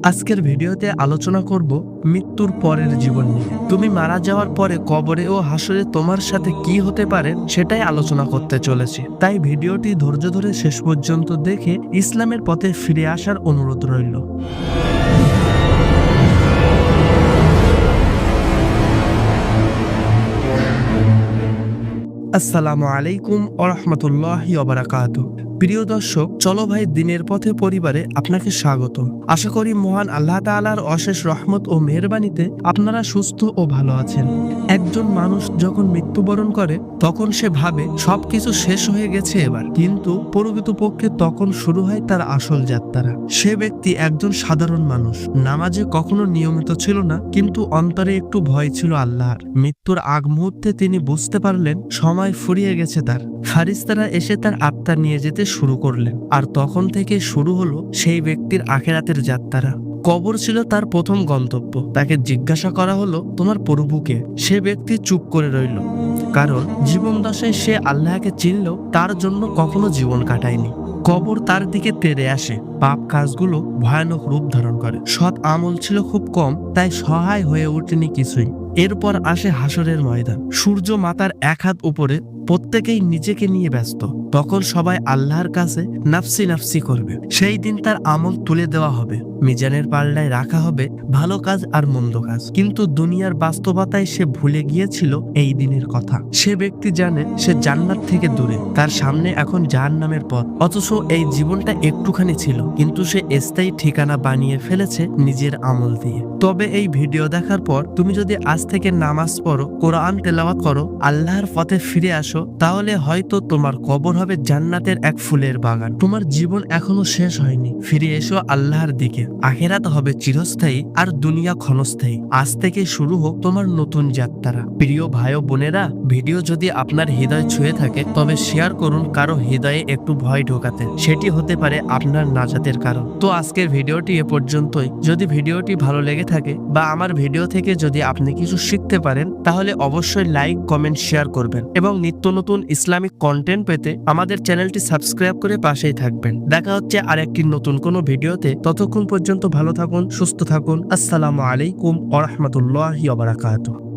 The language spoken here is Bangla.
আজকের ভিডিওতে আলোচনা করব মৃত্যুর পরের জীবন নিয়ে। তুমি মারা যাওয়ার পরে কবরে ও হাসরে তোমার সাথে কি হতে পারে সেটাই আলোচনা করতে চলেছি। তাই ভিডিওটি ধৈর্য ধরে শেষ পর্যন্ত দেখে ইসলামের পথে ফিরে আসার অনুরোধ রইল। আসসালামু আলাইকুম ওয়া রাহমাতুল্লাহি ওয়া বারাকাতুহু। প্রিয় দর্শক, চলো ভাই দিনের পথে পরিবারে আপনাকে স্বাগত। আশা করি মহান আল্লাহ তাআলার অশেষ রহমত ও মেহেরবানিতে আপনারা সুস্থ ও ভালো আছেন। একজন মানুষ যখন মৃত্যুবরণ করে তখন সে ভাবে সবকিছু শেষ হয়ে গেছে এবার, কিন্তু প্রকৃতপক্ষে তখন শুরু হয় তার আসল যাত্রা। সে ব্যক্তি একজন সাধারণ মানুষ, নামাজে কখনো নিয়মিত ছিল না, কিন্তু অন্তরে একটু ভয় ছিল আল্লাহর। মৃত্যুর আগ মুহূর্তে তিনি বুঝতে পারলেন সময় ফুরিয়ে গেছে তার। ফারিস্তারা এসে তার আত্মা নিয়ে যেতে শুরু করলেন, আর তখন থেকে শুরু হলো সেই ব্যক্তির আখিরাতের যাত্রা। কবর ছিল তার প্রথম গন্তব্য। তাকে জিজ্ঞাসা করা হলো, তোমার প্রভুকে? সে ব্যক্তি চুপ করে রইল, কারণ জীবন দশায় সে আল্লাহকে চিনলেও তার জন্য কখনো জীবন কাটায়নি। কবর তার দিকে তেড়ে আসে, পাপ কাজগুলো ভয়ানক রূপ ধারণ করে। সৎ আমল ছিল খুব কম, তাই সহায় হয়ে ওঠেনি কিছুই। এরপর আসে হাসরের ময়দান। সূর্য মাথার এক হাত উপরে, প্রত্যেকেই নিজেকে নিয়ে ব্যস্ত। তখন সবাই আল্লাহর কাছে নাফসি নাফসি করবে। সেই দিন তার আমল তুলে দেওয়া হবে, মিজানের পাল্লায় রাখা হবে ভালো কাজ আর মন্দ কাজ। কিন্তু দুনিয়ার বাস্তবতায় সে ভুলে গিয়েছিল এই দিনের কথা। সে ব্যক্তি জানে সে জান্নাত থেকে দূরে, তার সামনে এখন জাহান্নামের পথ। অথচ এই জীবনটা একটুখানি ছিল, কিন্তু সে স্থায়ী ঠিকানা বানিয়ে ফেলেছে নিজের আমল দিয়ে। তবে এই ভিডিও দেখার পর তুমি যদি আজ থেকে নামাজ পড়ো, কোরআন তেলাওয়াত করো, আল্লাহর পথে ফিরে আসো, তাহলে হয়তো তোমার কবর হবে জান্নাতের এক ফুলের বাগান। তোমার জীবন এখনো শেষ হয়নি, ফিরে এসো আল্লাহর দিকে। আখিরাত হবে চিরস্থায়ী আর দুনিয়া ক্ষণস্থায়ী। আজ থেকে শুরু হোক তোমার নতুন যাত্রা। প্রিয় ভাই ও বোনেরা, ভিডিও যদি আপনার হৃদয় ছুঁয়ে থাকে তবে শেয়ার করুন কারো হৃদয়ে একটু ভয় ঢোকাতে। সেটি হতে পারে আপনার নাজাতের কারণ। তো আজকের ভিডিওটি এ পর্যন্তই। যদি ভিডিওটি ভালো লেগে থাকে বা আমার ভিডিও থেকে যদি আপনি কিছু শিখতে পারেন, তাহলে অবশ্যই লাইক, কমেন্ট, শেয়ার করবেন এবং নিত্য নতুন ইসলামিক কন্টেন্ট পেতে আমাদের চ্যানেলটি সাবস্ক্রাইব করে পাশেই থাকবেন। দেখা হচ্ছে আরেকটি নতুন কোনো ভিডিওতে। ততক্ষণ পর্যন্ত ভালো থাকুন, সুস্থ থাকুন। আসসালামু আলাইকুম ওয়া রাহমাতুল্লাহি ওয়া বারাকাতুহু।